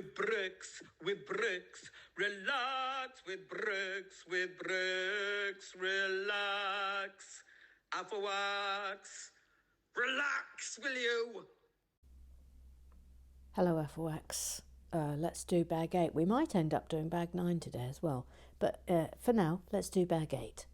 with bricks, relax with bricks, relax. Alpha wax, relax, will you? Hello, Alphawax. Let's do bag 8. We might end up doing bag 9 today as well, but for now, let's do bag 8.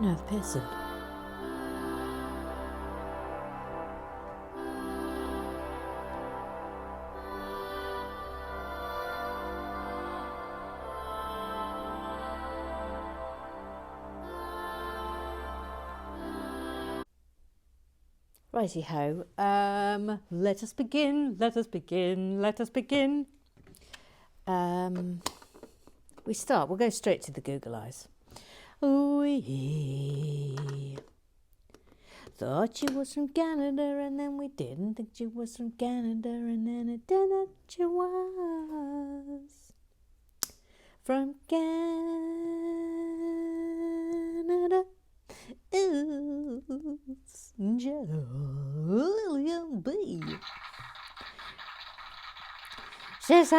No, the Pearson. Righty ho. Let us begin. We'll go straight to the Google Eyes. Ooh, thought you was from Canada, and then we didn't think you was from Canada, and then it didn't you was from Canada. Ooh, Julian B. Says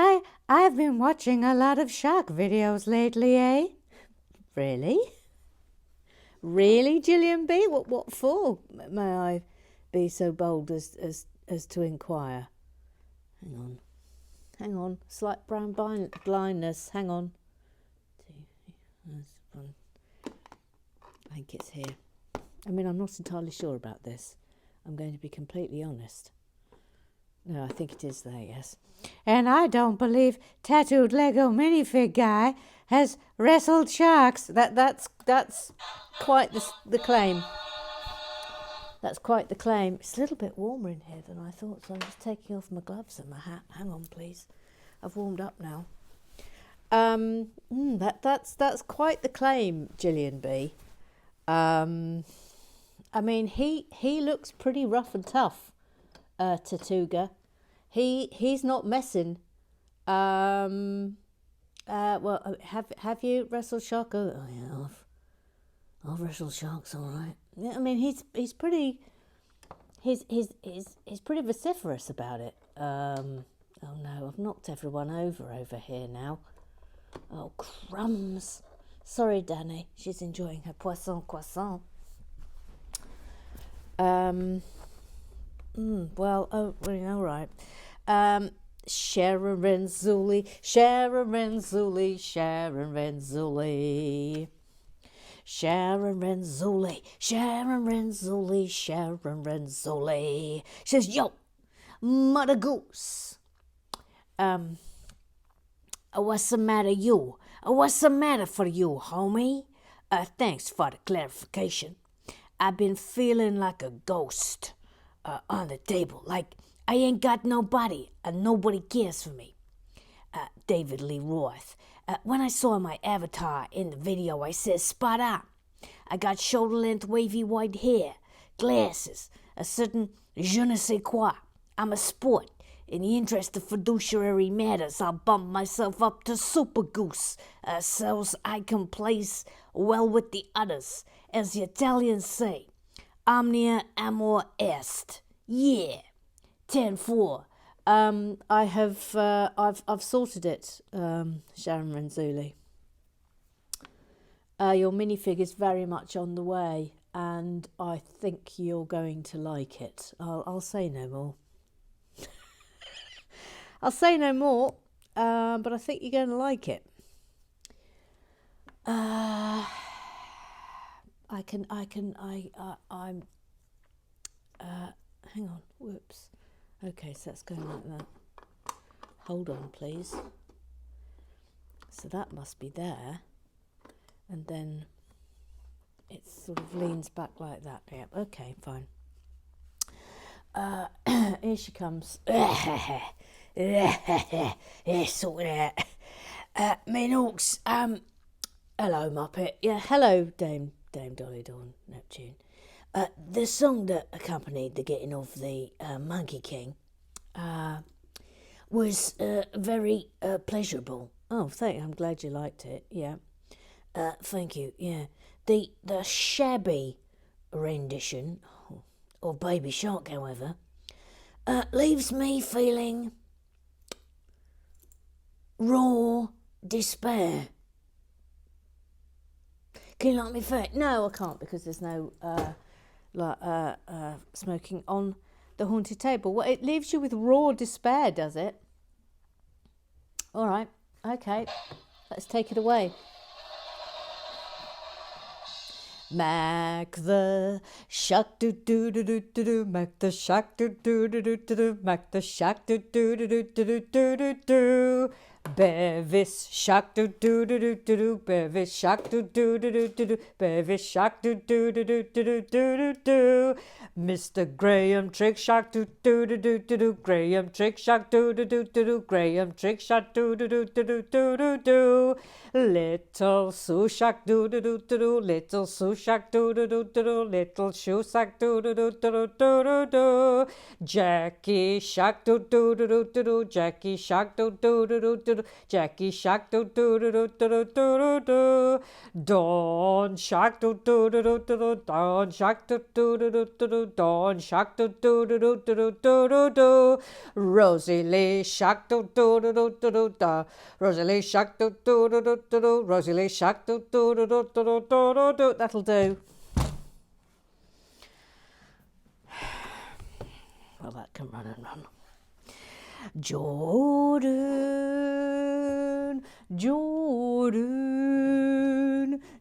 I've been watching a lot of shark videos lately, eh? Really? Really, Gillian B? What for? May I be so bold as to inquire? Hang on. Slight brown blindness. Hang on. I think it's here. I mean, I'm not entirely sure about this. I'm going to be completely honest. No, I think it is there, yes. And I don't believe tattooed Lego minifig guy has wrestled sharks. That's quite the claim. That's quite the claim. It's a little bit warmer in here than I thought, so I'm just taking off my gloves and my hat. Hang on, please. I've warmed up now. That's quite the claim, Gillian B. I mean, he looks pretty rough and tough, Tatuga. He's not messing. Well, have you wrestled shark? Oh yeah, I've wrestled sharks, all right. Yeah, I mean, he's pretty. He's pretty vociferous about it. Oh no, I've knocked everyone over here now. Oh crumbs! Sorry, Danny. She's enjoying her poisson croissant. Well, all right. Sharon Renzulli. Says, yo, mother goose. What's the matter you? What's the matter for you, homie? Thanks for the clarification. I've been feeling like a ghost on the table. Like I ain't got nobody and nobody cares for me. David Lee Roth. When I saw my avatar in the video, I said, spot on. I got shoulder-length wavy white hair, glasses, a certain je ne sais quoi. I'm a sport. In the interest of fiduciary matters, I'll bump myself up to Super Goose, so I can place well with the others. As the Italians say, omnia amor est. Yeah. 10-4. I've sorted it, Sharon Renzulli. Your minifig is very much on the way, and I think you're going to like it. I'll say no more. I'll say no more, but I think you're going to like it. I'm hang on, whoops. Okay, so that's going like that. Hold on, please. So that must be there, and then it sort of leans back like that. Yep, okay, fine. Here she comes. Yeah, sort it out. Minnox, hello, Muppet. Yeah, hello, Dame Dolly Dawn Neptune. The song that accompanied the getting of the Monkey King was very pleasurable. Oh, I'm glad you liked it. Yeah. Thank you. Yeah. The shabby rendition of Baby Shark, however, leaves me feeling raw despair. Can you like me for it? No, I can't because there's no smoking on the haunted table. Well, it leaves you with raw despair, does it? All right. Okay. Let's take it away. Mac the shark do do do do do do, Mac the shark do do do do do do, Mac the shark do do do do do do do do. Bevis shark do do do do do do, Bevis shark do do do do do do, Bevis shark do do do do do do do do. Mr. Graham Trick Shark do do do do do do, Graham Trick Shark do do do do do, Graham Trick Shark do do do do do do do do. Little Sue Shark do do do do do, Little Sue Shark do do do do do, Little Shoe Sack do do do do do do do do. Jackie Shark do do do do do do, Jackie Shark do do do do do do, Jackie Shark do do do do do do do do. Dawn Shark do do do do do do, Dawn Shark do do do do do do, Dawn Shark do do do do do do do do do. Rosie Lee Shark do do do do do do da, Rosie Lee Shark do do do do do do, Rosie Lee Shark do do do do do do do do do. That'll do. Well, that can run and run. Jordan, Jordan,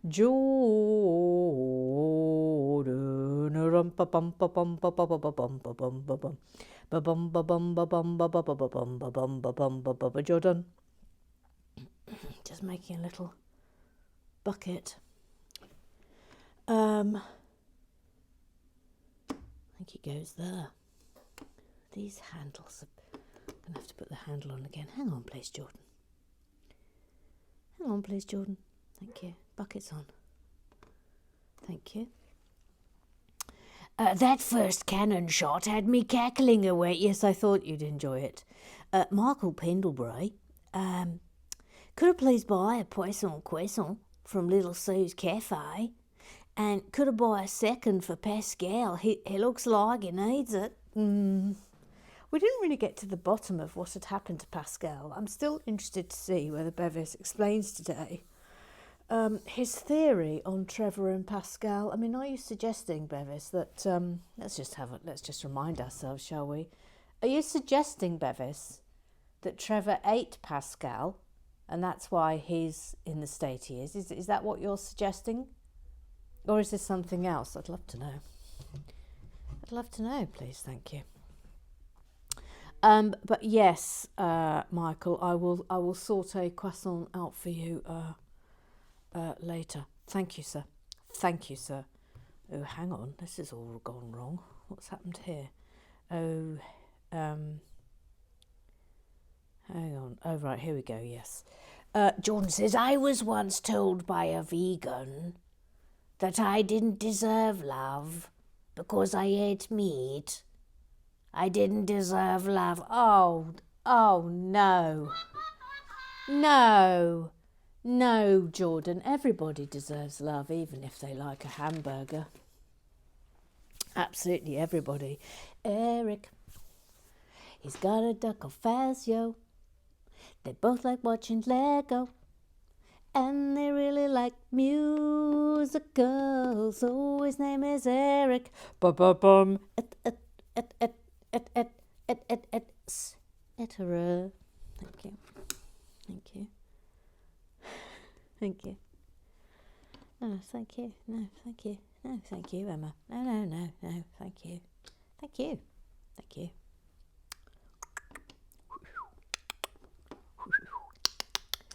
Jordan, rum pa bum pa bum pa ba ba ba bum ba bum ba bum ba bum ba bum ba bum ba ba ba ba bum ba bum ba bum ba ba ba. Jordan, just making a little bucket. I think it goes there. These handles are... I'm going to have to put the handle on again. Hang on, please, Jordan. Hang on, please, Jordan. Thank you. Bucket's on. Thank you. That first cannon shot had me cackling away. Yes, I thought you'd enjoy it. Michael Pendlebury, could I please buy a poisson croissant from Little Sue's Cafe? And could I buy a second for Pascal? He looks like he needs it. We didn't really get to the bottom of what had happened to Pascal. I'm still interested to see whether Bevis explains today his theory on Trevor and Pascal. I mean, are you suggesting, Bevis, that let's just remind ourselves, shall we? Are you suggesting, Bevis, that Trevor ate Pascal, and that's why he's in the state he is? Is that what you're suggesting, or is this something else? I'd love to know. I'd love to know, please. Thank you. But yes, Michael, I will sort a croissant out for you later. Thank you, sir. Thank you, sir. Oh, hang on, this has all gone wrong. What's happened here? Oh, hang on. Oh, right, here we go. Yes. Jordan says, I was once told by a vegan that I didn't deserve love because I ate meat. I didn't deserve love. Oh, no. No, Jordan. Everybody deserves love, even if they like a hamburger. Absolutely everybody. Eric, he's got a duck of Fazio. They both like watching Lego. And they really like musicals. So his name is Eric. Ba-ba-bum. Etc. Thank you. Thank you. No, thank you. No, thank you. No, thank you, Emma. No, thank you. Thank you.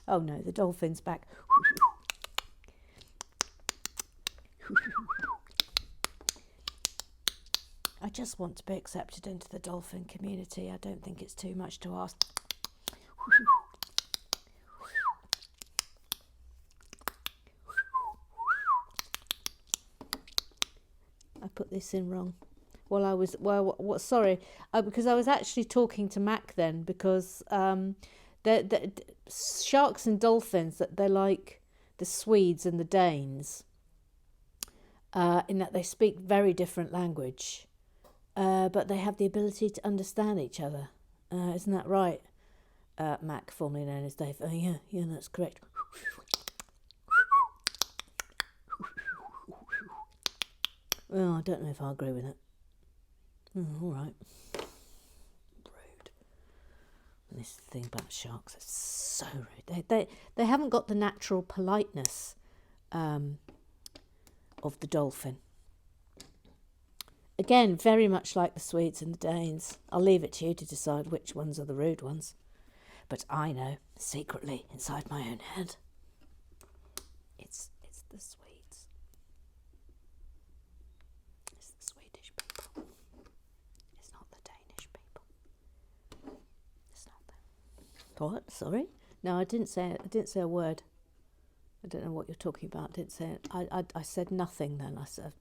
Oh no, the dolphin's back. I just want to be accepted into the dolphin community. I don't think it's too much to ask. I put this in wrong. Sorry, because I was actually talking to Mac then, because the sharks and dolphins, that they're like the Swedes and the Danes, in that they speak very different language, but they have the ability to understand each other. Isn't that right, Mac, formerly known as Dave? Oh yeah, that's correct. Well, I don't know if I agree with it. All right. Rude. And this thing about sharks is so rude. They haven't got the natural politeness of the dolphin. Again, very much like the Swedes and the Danes. I'll leave it to you to decide which ones are the rude ones. But I know, secretly, inside my own head, it's the Swedes. It's the Swedish people. It's not the Danish people. It's not them. What? Sorry? No, I didn't say a word. I don't know what you're talking about. I didn't say it. I said nothing then. I said,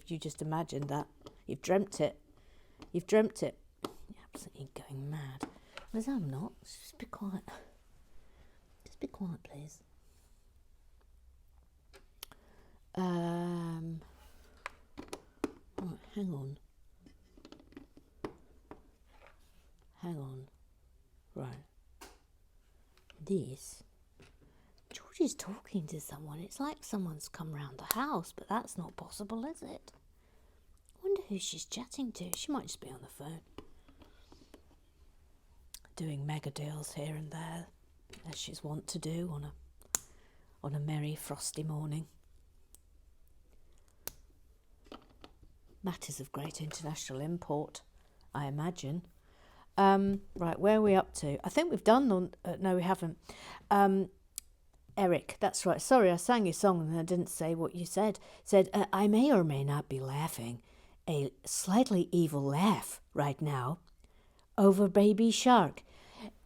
you just imagined that. You've dreamt it. You've dreamt it. You're absolutely going mad. Whereas I'm not. Just be quiet. Just be quiet, please. Right, hang on. Right. This. George is talking to someone. It's like someone's come round the house, but that's not possible, is it? I wonder who she's chatting to. She might just be on the phone. Doing mega deals here and there, as she's wont to do on a merry, frosty morning. Matters of great international import, I imagine. Right, where are we up to? I think we've done on... no, we haven't. Eric, that's right. Sorry, I sang your song and I didn't say what you said. Said, I may or may not be laughing, a slightly evil laugh right now, over Baby Shark.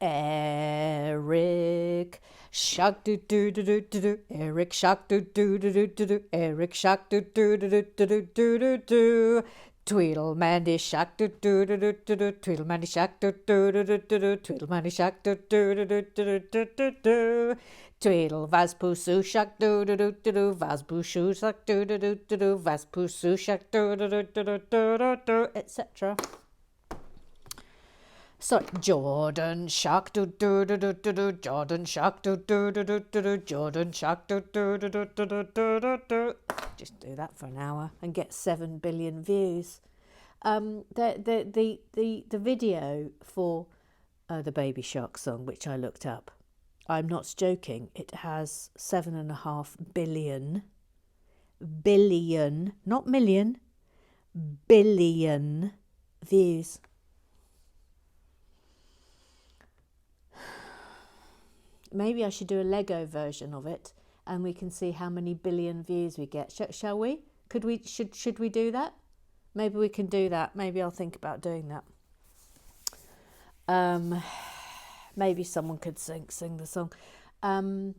Eric Shark do do do do do do. Eric Shark do do do do do do. Eric Shark do do do do do do do do do. Tweedlemandy Shark do do do do do do. Tweedlemandy Shark do do do do do do. Tweedlemandy Shark do do do do do do do do. Tweedle Vaspoo Soo Shark do do do do do. Vaspoo Shoo Shark do do do do do. Vaspoo Soo Shark do do do do do do do, etc. So Jordan Shark do do do do do do. Jordan Shark do do do do do do. Jordan Shark do do do do do do do do. Just do that for an hour and get 7 billion views. The video for the Baby Shark song, which I looked up, I'm not joking. It has 7.5 billion, not million, billion views. Maybe I should do a Lego version of it, and we can see how many billion views we get. Shall we? Should we do that? Maybe we can do that. Maybe I'll think about doing that. Maybe someone could sing the song, and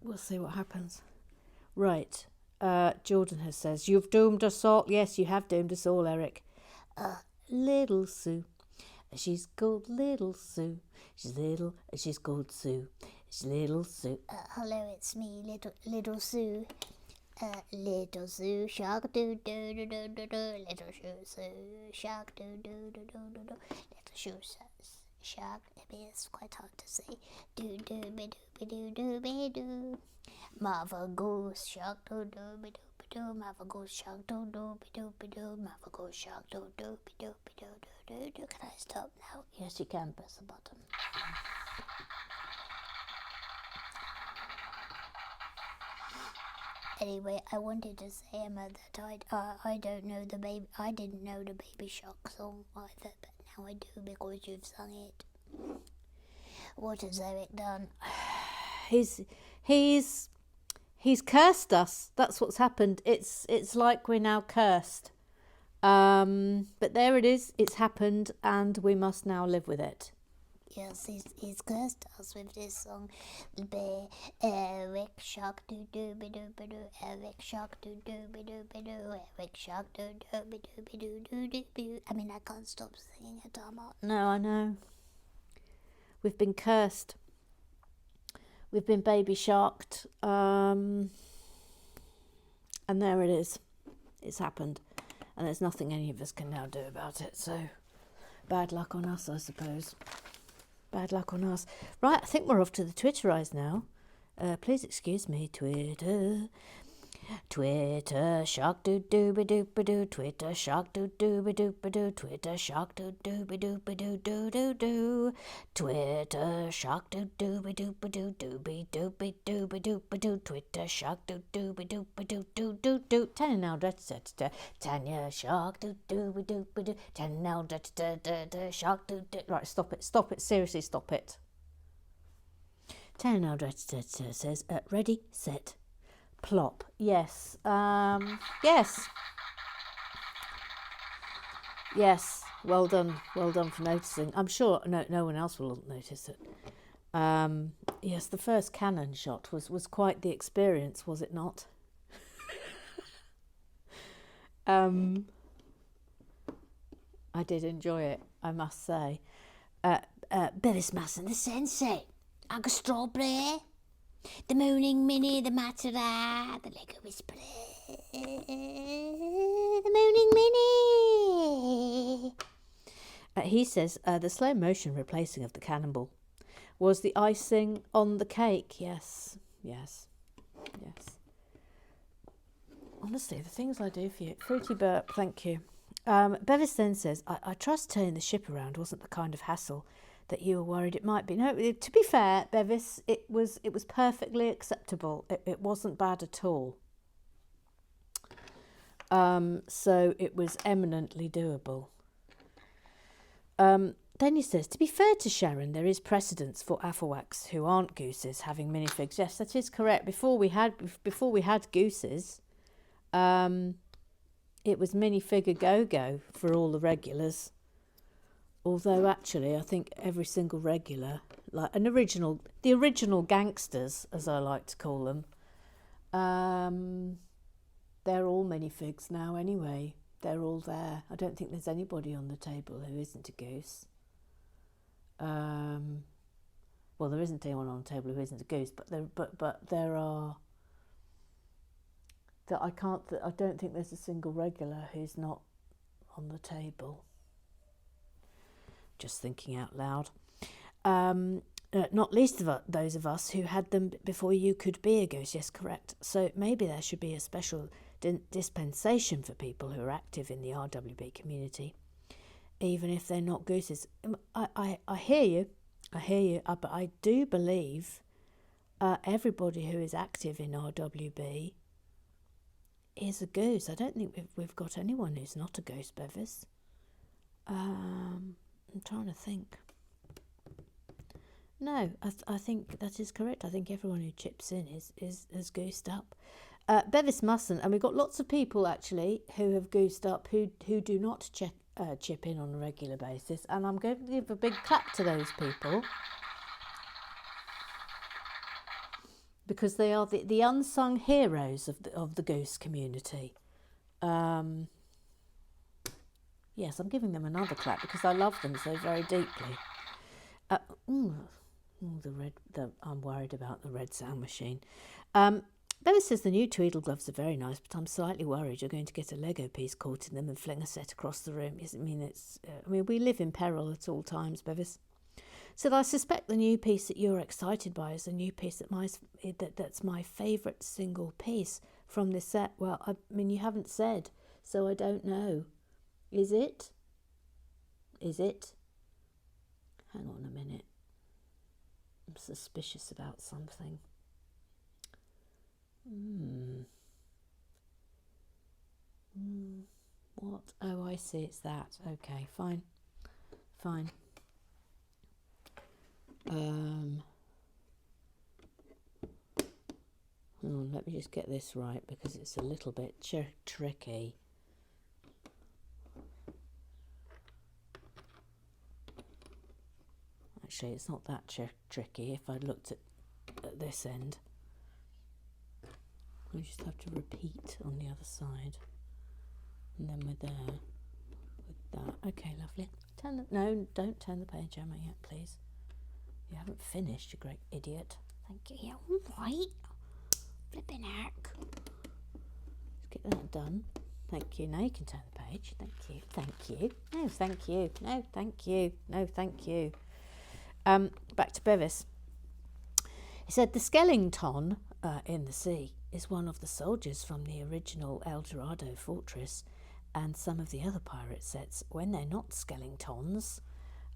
we'll see what happens. Right. Jordan says, you've doomed us all. Yes, you have doomed us all, Eric. Little Sue. She's called Little Sue. She's little, she's called Sue. She's Little Sue. Hello, it's me, Little Sue. Little Sue, shark do do do do do do. Little Sue, shark do do do do do do. Little Sue says, shark. Maybe it's quite hard to say. Do do be do be do do be do. Mother goose, shark do do be do be do. Mother goose, shark do do be do be do. Mother goose, shark do do be do be do do do. Can I stop now? Yes, you can. Press the button. Anyway, I wanted to say, Emma, that I don't know the baby. I didn't know the Baby Shark song either, but now I do because you've sung it. What has Eric done? He's cursed us. That's what's happened. It's like we're now cursed. But there it is. It's happened, and we must now live with it. Yes, he's cursed us with this song. Eric Shock doo doo be doo be doo. Eric Shock doo doo be doo be doo. Eric Shock doo doo be doo be doo doo doo doo. I mean, I can't stop singing it. I'm out. No, I know. We've been cursed. We've been baby sharked. And there it is. It's happened. And there's nothing any of us can now do about it. So, bad luck on us, I suppose. Bad luck on us. Right, I think we're off to the Twitterize now. Please excuse me, Twitter. Twitter shark doo doo be doo be doo. Twitter shark doo doo be doo be doo. Twitter shark doo doo be doo be doo doo doo doo. Twitter shark doo doo be doo be doo doo be doo be doo be doo be doo. Twitter shark doo doo be doo be doo doo doo doo. Tanya now Tanya shark doo doo be doo be doo. Tanya now shark doo doo. Right, stop it, seriously stop it. Tanya now says ready, set, plop. Yes. Yes. Well done for noticing. I'm sure no one else will notice it. Yes, the first cannon shot was quite the experience, was it not? I did enjoy it, I must say. Bevis Masson, the sensei. Uncle Strawberry. The Mooning Minnie, the Matera, the Lego Whisperer, the Mooning Minnie. He says the slow motion replacing of the cannonball was the icing on the cake. Yes. Honestly, the things I do for you. Fruity burp, thank you. Bevis then says, I trust turning the ship around wasn't the kind of hassle that you were worried it might be. No, to be fair, Bevis, it was perfectly acceptable. It wasn't bad at all. So it was eminently doable. Then he says, to be fair to Sharon, there is precedence for Afawaks who aren't gooses having minifigs. Yes, that is correct. Before we had gooses, it was minifigure go-go for all the regulars. Although actually, I think every single regular, like the original gangsters, as I like to call them, they're all minifigs now anyway. They're all there. I don't think there's anybody on the table who isn't a goose. Well, there isn't anyone on the table who isn't a goose, but there are. I don't think there's a single regular who's not on the table. Just thinking out loud. Not least of those of us who had them before you could be a goose. Yes, correct. So maybe there should be a special dispensation for people who are active in the RWB community, even if they're not gooses. I hear you, but I do believe everybody who is active in RWB is a goose. I don't think we've got anyone who's not a goose, Bevis. I'm trying to think. No, I think that is correct. I think everyone who chips in is goosed up. Bevis mustn't, and we've got lots of people actually who have goosed up who do not chip in on a regular basis, and I'm going to give a big clap to those people because they are the unsung heroes of the goose community. Yes, I'm giving them another clap because I love them so very deeply. I'm worried about the red sound machine. Bella says the new Tweedle gloves are very nice, but I'm slightly worried you're going to get a Lego piece caught in them and fling a set across the room. Yes, I mean, we live in peril at all times, Bevis. Said, I suspect the new piece that you're excited by is the new piece that's my favourite single piece from this set. Well, I mean, you haven't said, so I don't know. Is it? Hang on a minute. I'm suspicious about something. What? Oh, I see. It's that. Okay, fine. Hang on, let me just get this right because it's a little bit tricky. Actually, it's not that tricky if I looked at this end. We just have to repeat on the other side. And then we're there with that. Okay, lovely. No, don't turn the page, Emma, yet, please. You haven't finished, you great idiot. Thank you. Yeah, all right. Flipping heck. Let's get that done. Thank you. Now you can turn the page. Thank you. Thank you. No, thank you. No, thank you. No, thank you. Back to Bevis. He said the skeleton in the sea is one of the soldiers from the original El Dorado fortress, and some of the other pirate sets, when they're not skeletons,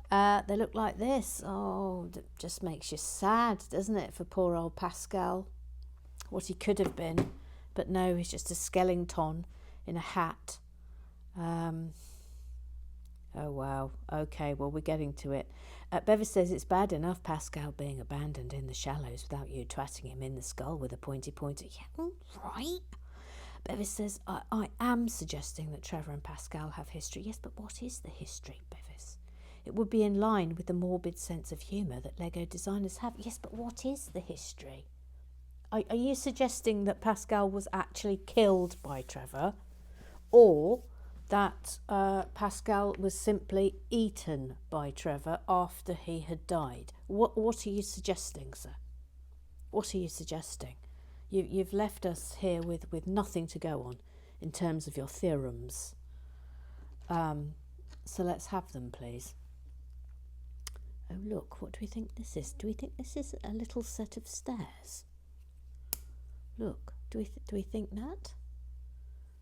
they look like this. Oh, it just makes you sad, doesn't it, for poor old Pascal? What he could have been, but no, he's just a skeleton in a hat. Oh, wow. Okay, well, we're getting to it. Bevis says it's bad enough Pascal being abandoned in the shallows without you twatting him in the skull with a pointy pointer. Yeah, all right. Bevis says, I am suggesting that Trevor and Pascal have history. Yes, but what is the history, Bevis? It would be in line with the morbid sense of humour that Lego designers have. Yes, but what is the history? Are you suggesting that Pascal was actually killed by Trevor, or that Pascal was simply eaten by Trevor after he had died? What are you suggesting, sir? What are you suggesting? You've left us here with nothing to go on in terms of your theorems. So let's have them, please. Oh, look, what do we think this is? Do we think this is a little set of stairs? Look, do we think that?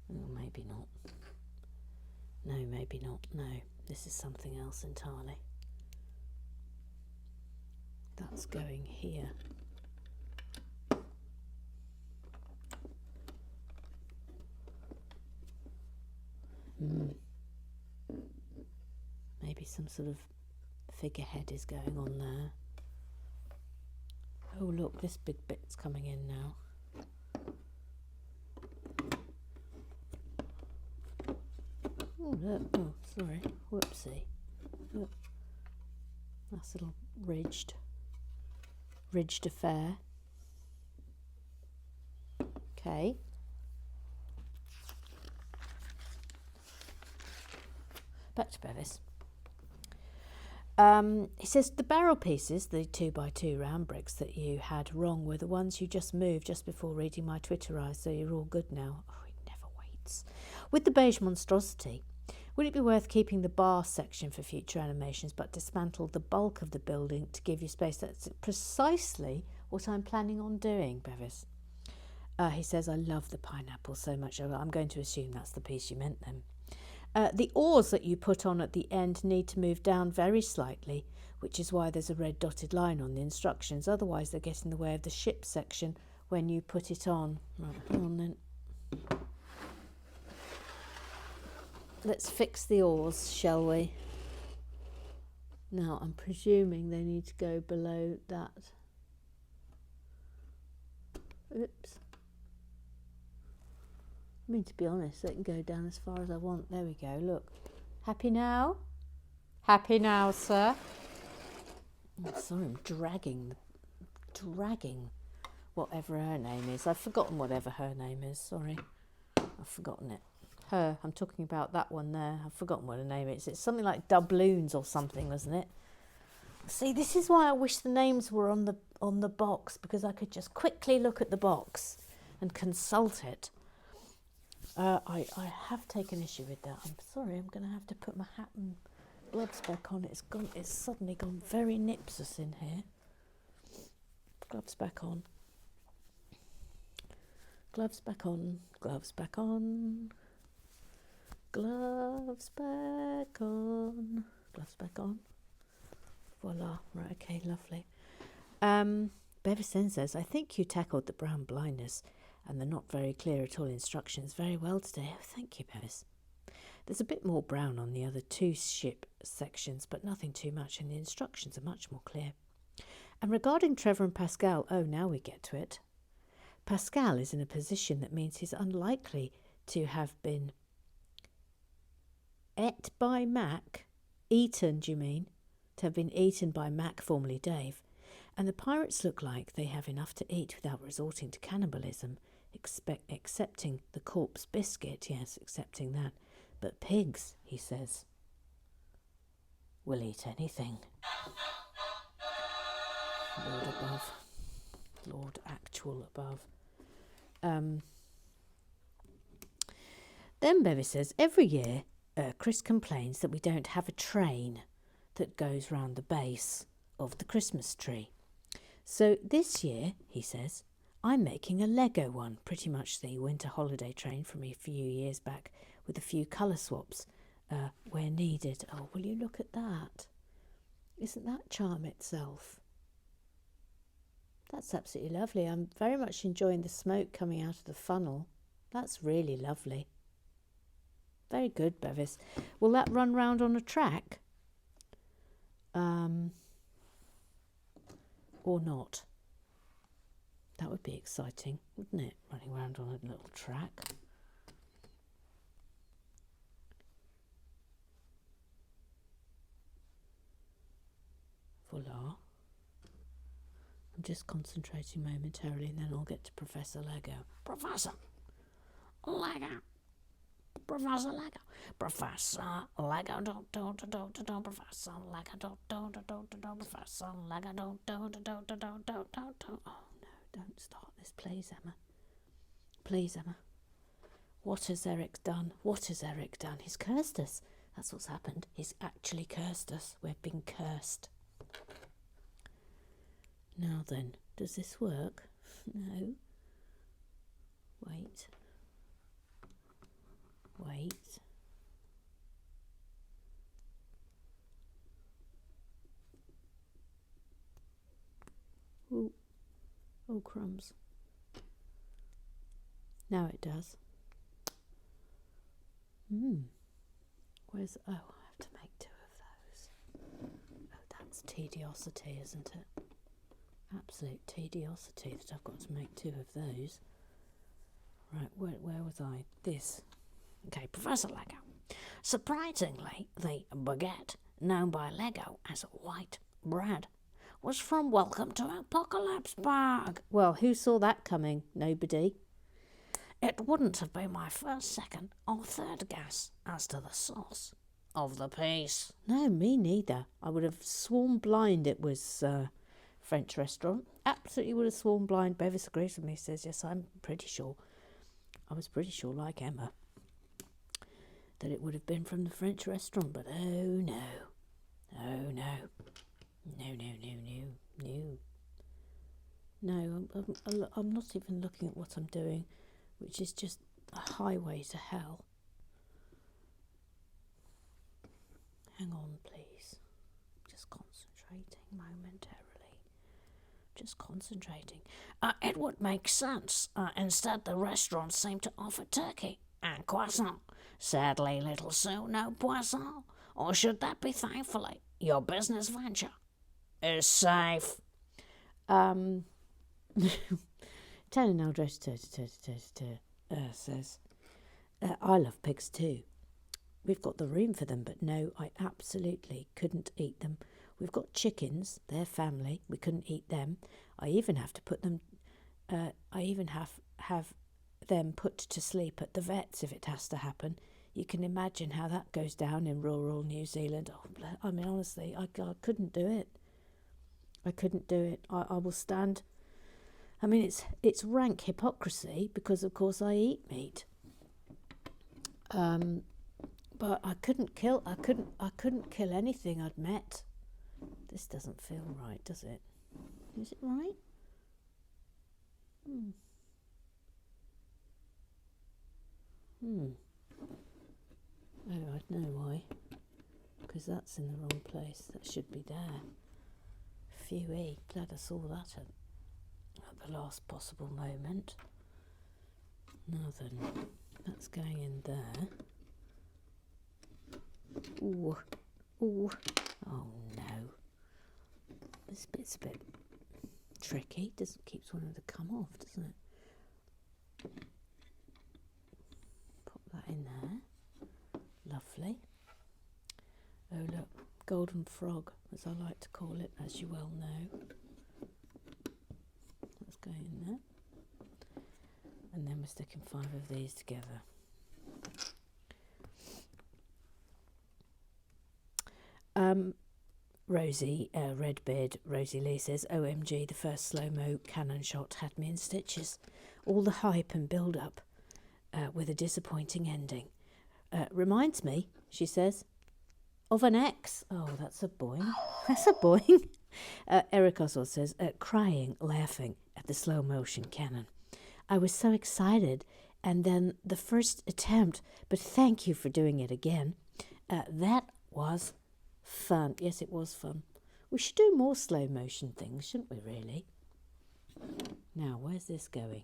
Oh, maybe not. No, maybe not. No, this is something else entirely. That's going here. Maybe some sort of figurehead is going on there. Oh, look, this big bit's coming in now. Oh, look. Oh, sorry. Whoopsie. Look. Nice little ridged affair. Okay. Back to Bevis. He says the barrel pieces, the 2x2 round bricks that you had wrong, were the ones you just moved just before reading my Twitterize, so you're all good now. Oh, he never waits. With the beige monstrosity, would it be worth keeping the bar section for future animations but dismantle the bulk of the building to give you space? That's precisely what I'm planning on doing, Bevis. He says, I love the pineapple so much. I'm going to assume that's the piece you meant then. The oars that you put on at the end need to move down very slightly, which is why there's a red dotted line on the instructions. Otherwise, they get in the way of the ship section when you put it on. Right, hang on then. Let's fix the oars, shall we? Now, I'm presuming they need to go below that. Oops. I mean, to be honest, they can go down as far as I want. There we go, look. Happy now? Happy now, sir? Oh, sorry, I'm dragging whatever her name is. I've forgotten whatever her name is, sorry. I've forgotten it. Her, I'm talking about that one there. I've forgotten what her name is. It's something like doubloons or something, wasn't it? See, this is why I wish the names were on the box, because I could just quickly look at the box and consult it. I have taken issue with that. I'm sorry, I'm going to have to put my hat and gloves back on. It's suddenly gone very nipsus in here. Gloves back on. Gloves back on. Gloves back on. Gloves back on. Gloves back on. Voila. Right, okay, lovely. Bevison says, I think you tackled the brown blindness and the not very clear at all instructions very well today. Oh, thank you, Bevis. There's a bit more brown on the other two ship sections, but nothing too much, and the instructions are much more clear. And regarding Trevor and Pascal, oh, now we get to it. Pascal is in a position that means he's unlikely to have been et by Mac. Eaten, do you mean? to have been eaten by Mac, formerly Dave, and the pirates look like they have enough to eat without resorting to cannibalism, excepting the corpse biscuit, yes, accepting that. But pigs, he says, will eat anything. Lord above. Lord actual above. Then Bevis says, every year Chris complains that we don't have a train that goes round the base of the Christmas tree. So this year, he says, I'm making a Lego one, pretty much the winter holiday train from a few years back, with a few colour swaps where needed. Oh, will you look at that? Isn't that charm itself? That's absolutely lovely. I'm very much enjoying the smoke coming out of the funnel. That's really lovely. Very good, Bevis. Will that run round on a track? Or not? That would be exciting, wouldn't it? Running around on a little track. Voila. I'm just concentrating momentarily and then I'll get to Professor Lego. Professor Lego. Professor Lego. Professor Lego. Professor Lego. Professor Lego. Oh no, don't start this, please, Emma. Please, Emma. What has Eric done? What has Eric done? He's cursed us. That's what's happened. He's actually cursed us. We've been cursed. Now then, does this work? No. Wait. Wait. Ooh. Oh, crumbs. Now it does. Where's... Oh, I have to make 2 of those. Oh, that's tediosity, isn't it? Absolute tediosity that I've got to make 2 of those. Right, where was I? This. Okay, Professor Lego. Surprisingly, the baguette, known by Lego as white bread, was from Welcome to Apocalypse Park. Well, who saw that coming? Nobody. It wouldn't have been my first, second, or third guess as to the source of the piece. No, me neither. I would have sworn blind it was French restaurant. Absolutely would have sworn blind. Bevis agrees with me, says, yes, I'm pretty sure. I was pretty sure, like Emma, that it would have been from the French restaurant, but oh no. Oh no. No, no, no, no, no. No, I'm not even looking at what I'm doing, which is just a highway to hell. Hang on, please. Just concentrating momentarily. Just concentrating. It would make sense. Instead, the restaurant seemed to offer turkey and croissant. Sadly, little Sue, no poisson. Or should that be thankfully? Your business venture is safe. Tony Naldress says, I love pigs too. We've got the room for them, but no, I absolutely couldn't eat them. We've got chickens, they're family, we couldn't eat them. I even have to put them, have them put to sleep at the vets if it has to happen. You can imagine how that goes down in rural New Zealand. Oh, I mean, honestly, I couldn't do it. I couldn't do it. I will stand. I mean, it's rank hypocrisy because, of course, I eat meat. But I couldn't kill anything I'd met. This doesn't feel right, does it? Is it right? Oh, I know why. Because that's in the wrong place. That should be there. Phew-ee. Glad I saw that at the last possible moment. Now then, that's going in there. Ooh. Ooh. Oh no. This bit's a bit tricky. Keeps wanting to come off, doesn't it? Pop that in there. Lovely. Oh look, golden frog, as I like to call it, as you well know. Let's go in there. And then we're sticking 5 of these together. Rosie, Redbeard, Rosie Lee says, OMG, the first slow-mo cannon shot had me in stitches. All the hype and build-up with a disappointing ending. Reminds me, she says, of an ex. Oh, that's a boing. That's a boing. Eric Oswald says, crying, laughing at the slow-motion cannon. I was so excited, and then the first attempt, but thank you for doing it again. That was fun. Yes, it was fun. We should do more slow motion things, shouldn't we, really? Now, where's this going?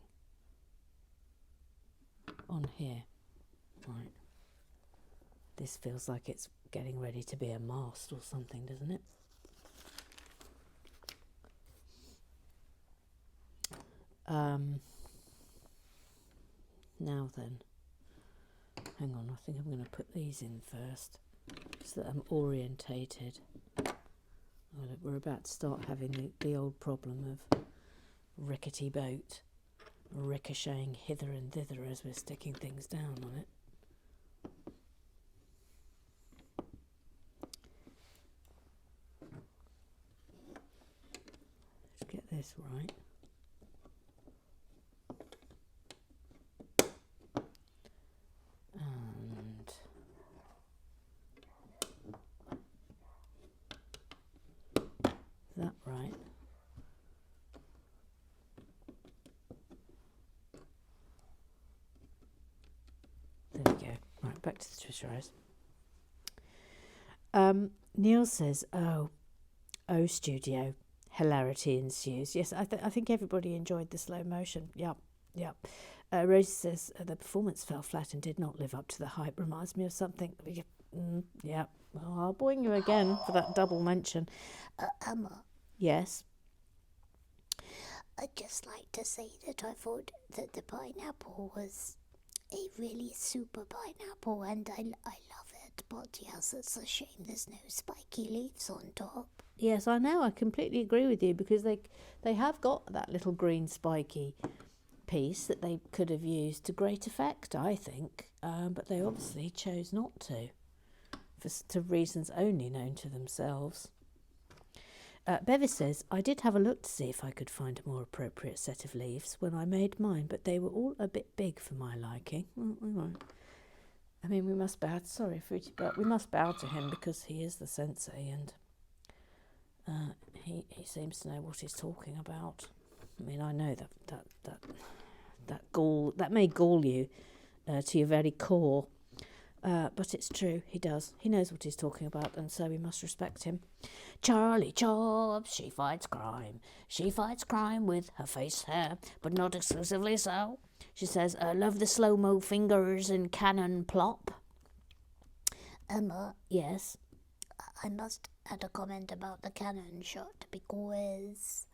On here. Right. This feels like it's getting ready to be a mast or something, doesn't it? Now then. Hang on, I think I'm going to put these in first, so that I'm orientated. We're about to start having the old problem of rickety boat ricocheting hither and thither as we're sticking things down on it. Let's get this right. And that right. There we go. Right, back to the twist rise. Neil says, oh, studio, hilarity ensues. Yes, I think everybody enjoyed the slow motion. Yep. Rosie says, the performance fell flat and did not live up to the hype. Reminds me of something. Yeah. Well, I'll boing you again for that double mention. Emma, Yes. I'd just like to say that I thought that the pineapple was a really super pineapple, and I love it. But yes, it's a shame there's no spiky leaves on top. Yes, I know. I completely agree with you, because they have got that little green spiky piece that they could have used to great effect, I think. But they obviously chose not to, for reasons only known to themselves. Bevis says, I did have a look to see if I could find a more appropriate set of leaves when I made mine, but they were all a bit big for my liking. Well, I mean, we must bow. Sorry, Fruity, but we must bow to him because he is the sensei, and he seems to know what he's talking about. I mean, I know that may gall you to your very core, but it's true. He does. He knows what he's talking about, and so we must respect him. Charlie Chops, she fights crime. She fights crime with her face hair, but not exclusively so. She says, I love the slow-mo fingers and cannon plop. Emma, Yes. I must add a comment about the cannon shot, because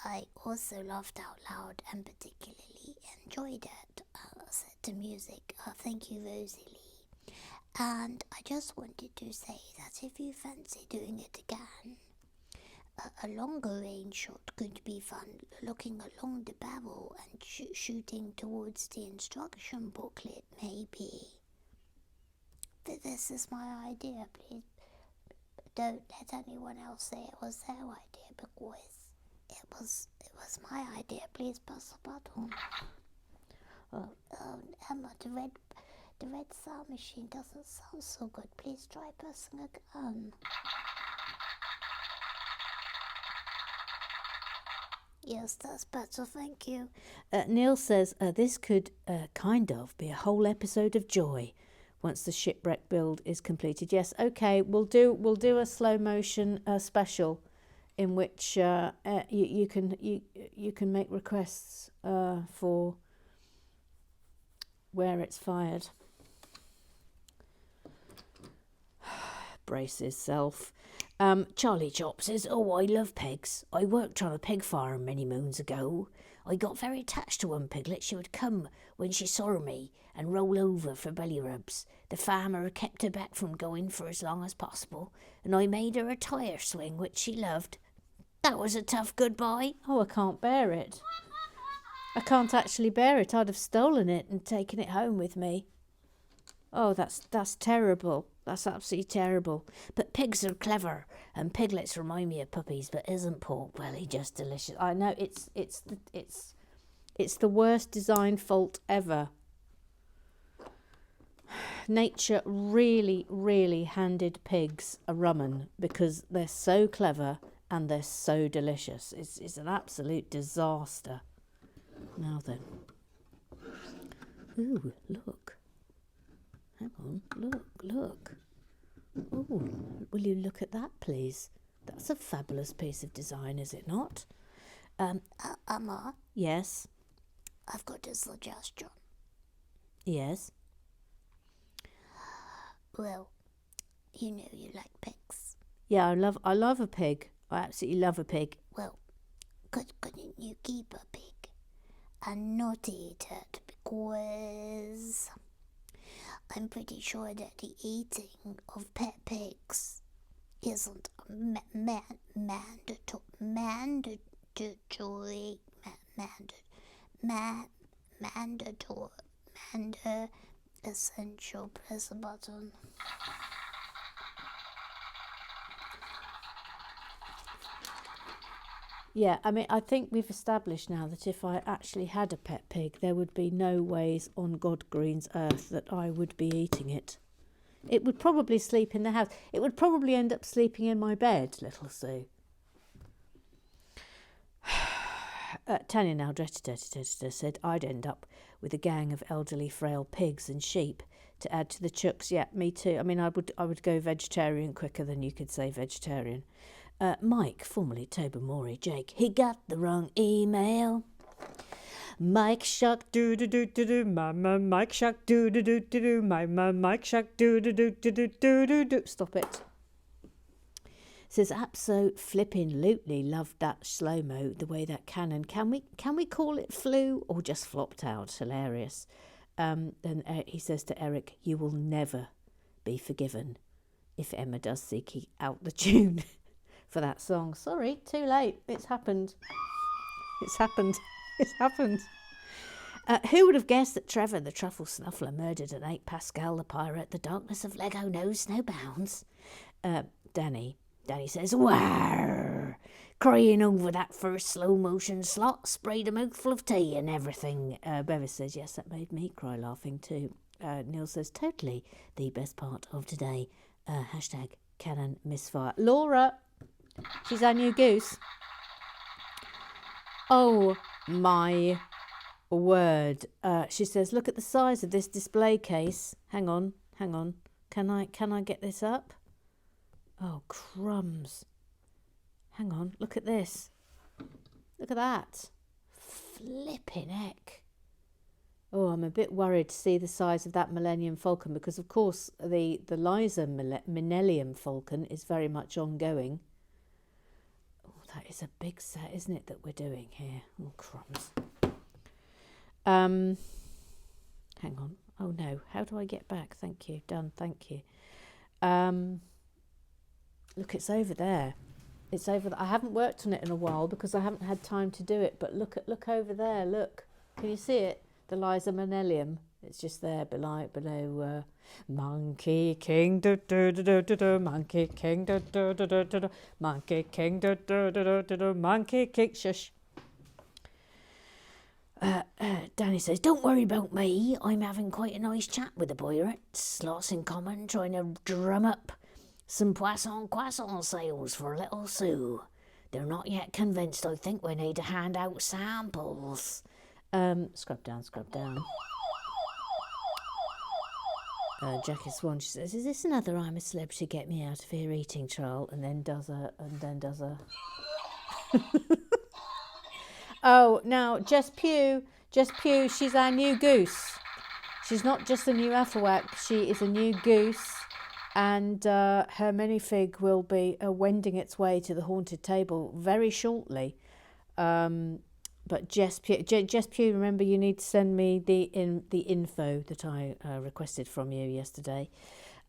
I also laughed out loud and particularly enjoyed it. Set to music. Thank you, Rosie Lee. And I just wanted to say that if you fancy doing it again, a longer range shot could be fun, looking along the barrel and shooting towards the instruction booklet, maybe. But this is my idea, please. Don't let anyone else say it was their idea, because it was my idea. Please press the button. Emma, the red sound machine doesn't sound so good. Please try pressing again. Yes, that's better, thank you. Neil says this could kind of be a whole episode of Joy once the shipwreck build is completed. Yes, okay, we'll do a slow motion special in which you can make requests for where it's fired. Brace yourself. Charlie Chop says, oh, I love pigs. I worked on a pig farm many moons ago. I got very attached to one piglet. She would come when she saw me and roll over for belly rubs. The farmer kept her back from going for as long as possible, and I made her a tire swing, which she loved. That was a tough goodbye. Oh, I can't bear it. I can't actually bear it. I'd have stolen it and taken it home with me. Oh, that's terrible. That's absolutely terrible. But pigs are clever, and piglets remind me of puppies, but isn't pork belly just delicious? I know it's the worst design fault ever. Nature really, really handed pigs a rummun because they're so clever and they're so delicious. It's an absolute disaster. Now then. Ooh, look. Hang on, look. Oh, will you look at that, please? That's a fabulous piece of design, is it not? Emma, Yes. I've got a suggestion. Yes. Well, you know you like pigs. Yeah, I love a pig. I absolutely love a pig. Well, couldn't you keep a pig and not eat it? Because I'm pretty sure that the eating of pet pigs isn't essential. Press a button. Yeah, I mean, I think we've established now that if I actually had a pet pig, there would be no ways on God Green's earth that I would be eating it. It would probably sleep in the house. It would probably end up sleeping in my bed, little Sue. Tanya now said I'd end up with a gang of elderly, frail pigs and sheep to add to the chooks. Yeah, me too. I mean, I would go vegetarian quicker than you could say vegetarian. Mike, formerly Tobermory, Jake, he got the wrong email. Mike Shuck doo doo doo doo doo, my Mike Shuck doo doo doo doo doo, my Mike Shuck doo doo doo doo doo doo doo doo. Stop it. Says abso flippin' lutely loved that slow mo the way that cannon. Can we call it flew or just flopped out? Hilarious. Then he says to Eric, you will never be forgiven if Emma does seek out the tune for that song. Sorry, too late. It's happened. It's happened. It's happened. Who would have guessed that Trevor the Truffle Snuffler murdered and ate Pascal the Pirate? The darkness of Lego knows no bounds. Danny says, "Wow!" Crying over that first slow motion slot, sprayed a mouthful of tea and everything. Bevis says, yes, that made me cry laughing too. Neil says, totally the best part of today. Hashtag cannon misfire. Laura, she's our new goose. Oh my word. She says, look at the size of this display case. Hang on. Can I get this up? Oh, crumbs. Hang on, look at this. Look at that. Flipping heck. Oh, I'm a bit worried to see the size of that Millennium Falcon because, of course, the Liza Millennium Falcon is very much ongoing. Oh, that is a big set, isn't it, that we're doing here? Oh, crumbs. Hang on. Oh, no. How do I get back? Thank you. Done. Thank you. Look, it's over there. It's over there. I haven't worked on it in a while because I haven't had time to do it. But look over there. Look. Can you see it? The Liza Minnellium. It's just there below Monkey King do do do do do do Monkey King do do do do do Monkey King do do do do do Monkey King shush. Danny says, don't worry about me. I'm having quite a nice chat with the pirates. Lots in common, trying to drum up some poisson croissant sales for little Sue. They're not yet convinced. I think we need to hand out samples. Scrub down. Jackie Swan, she says, is this another I'm a Celebrity Get Me Out of Here eating trial? And then does a Oh, now Jess Pugh, she's our new goose. She's not just a new Afroack, she is a new goose. And her minifig will be wending its way to the haunted table very shortly. But Jess Pugh, remember you need to send me the info that I requested from you yesterday.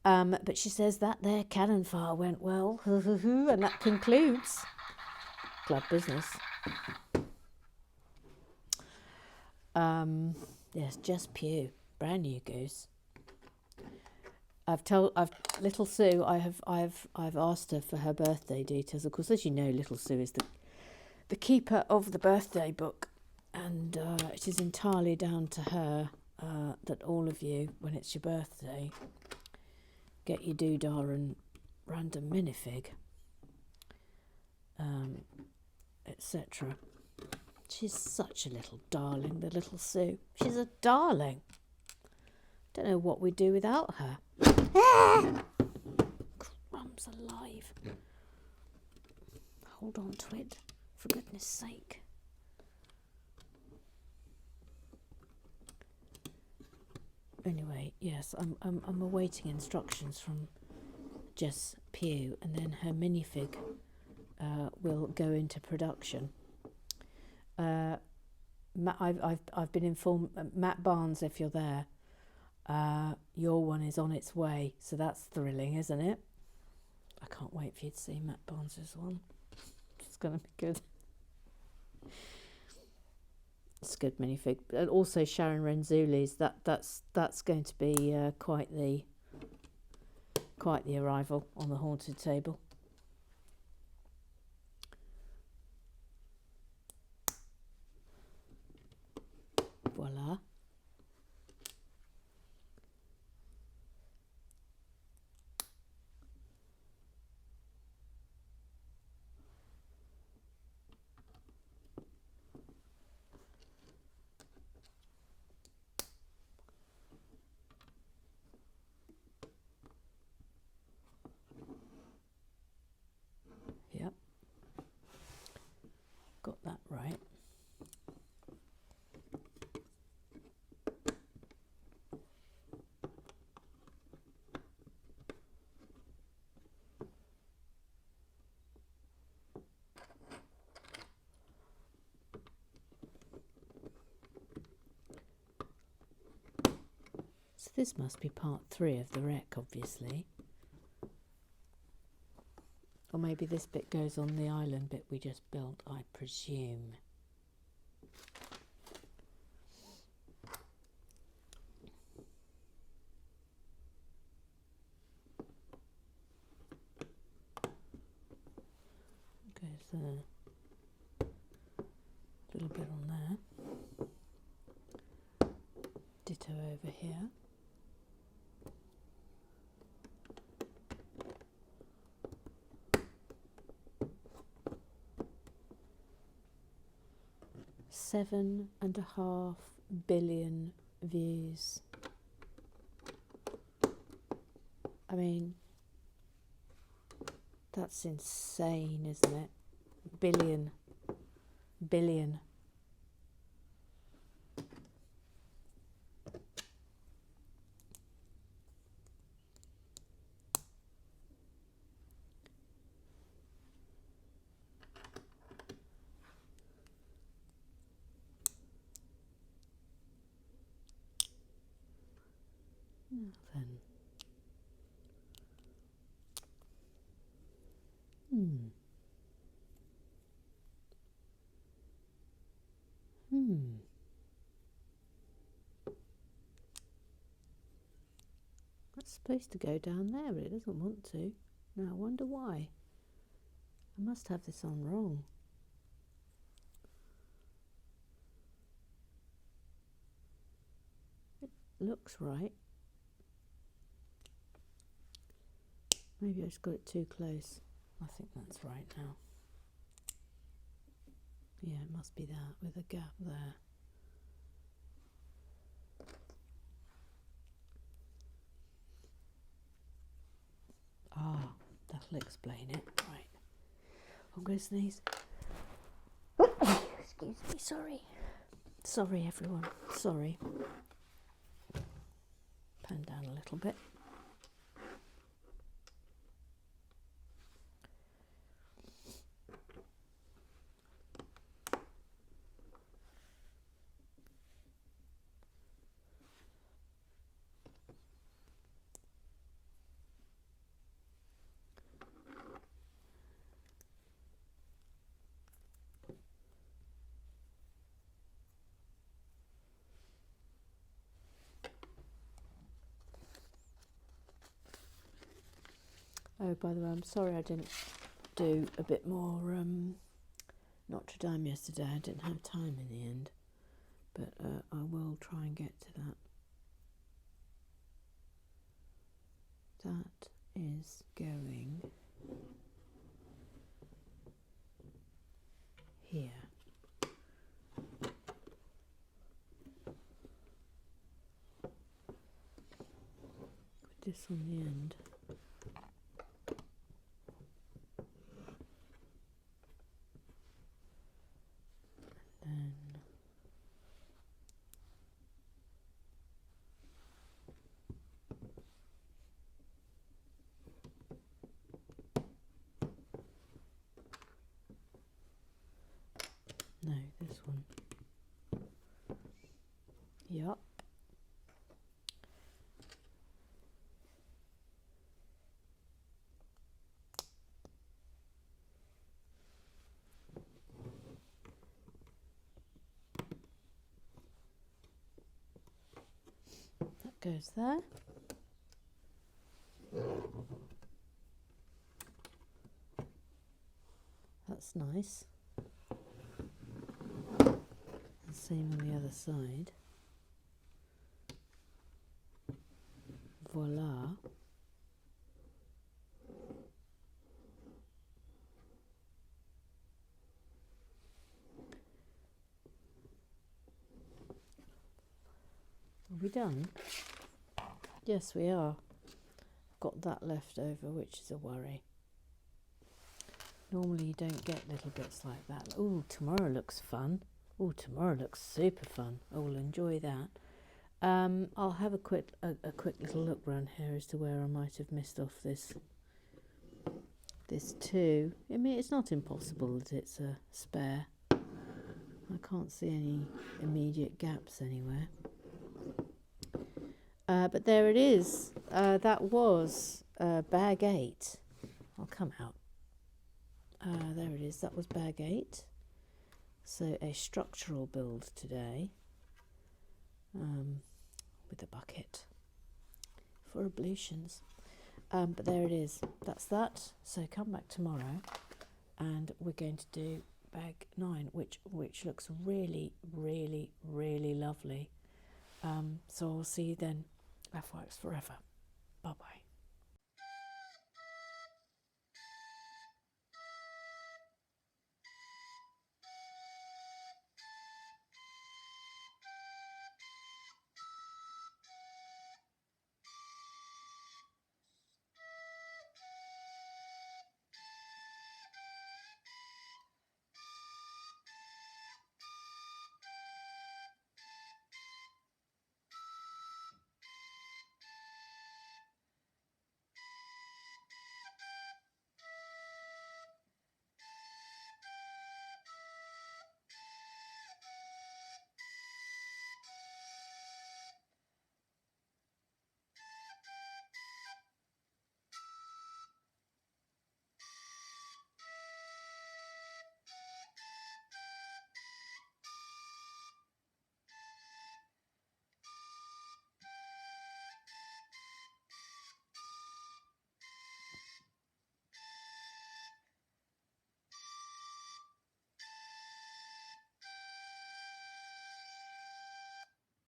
But she says that their cannon fire went well, and that concludes club business. Yes, Jess Pugh, brand new goose. Little Sue. I've asked her for her birthday details. Of course, as you know, Little Sue is the keeper of the birthday book, and it is entirely down to her that all of you, when it's your birthday, get your doodah and random minifig, etc. She's such a little darling, the Little Sue. She's a darling. Don't know what we'd do without her. Crumbs alive. Hold on to it, for goodness sake. Anyway, yes, I'm awaiting instructions from Jess Pugh, and then her minifig will go into production. I've been informed, Matt Barnes, if you're there, your one is on its way, so that's thrilling, isn't it? I can't wait for you to see Matt Barnes's one. It's going to be good. It's a good minifig, and also Sharon Renzuli's. That's going to be quite the arrival on the haunted table. Voila. Yep. Got that right. So this must be part 3 of the wreck, obviously. Or maybe this bit goes on the island bit we just built, I presume. Goes there. A little bit on there. Ditto over here. $7.5 billion views. I mean, that's insane, isn't it? Billion. Then. That's supposed to go down there, but it doesn't want to. Now I wonder why. I must have this on wrong. It looks right. Maybe I just got it too close. I think that's right now. Yeah, it must be that with a gap there. Ah, that'll explain it. Right. I'm going to sneeze. Excuse me, sorry. Sorry, everyone. Sorry. Pan down a little bit. Oh, by the way, I'm sorry I didn't do a bit more Notre Dame yesterday. I didn't have time in the end, but I will try and get to that. That is going here. Put this on the end. And then no, this one. Yup. That goes there. That's nice. The same on the other side. Voila. Are we done? Yes, we are. I've got that left over, which is a worry. Normally you don't get little bits like that. Oh, tomorrow looks fun. Oh, tomorrow looks super fun. I will enjoy that. I'll have a quick little look round here as to where I might have missed off this too. I mean, it's not impossible that it's a spare. I can't see any immediate gaps anywhere. But there it is. That was bag 8. I'll come out. There it is. That was bag 8. So a structural build today with a bucket for ablutions. But there it is. That's that. So come back tomorrow and we're going to do bag 9, which looks really, really, really lovely. So I'll see you then. F-Works forever.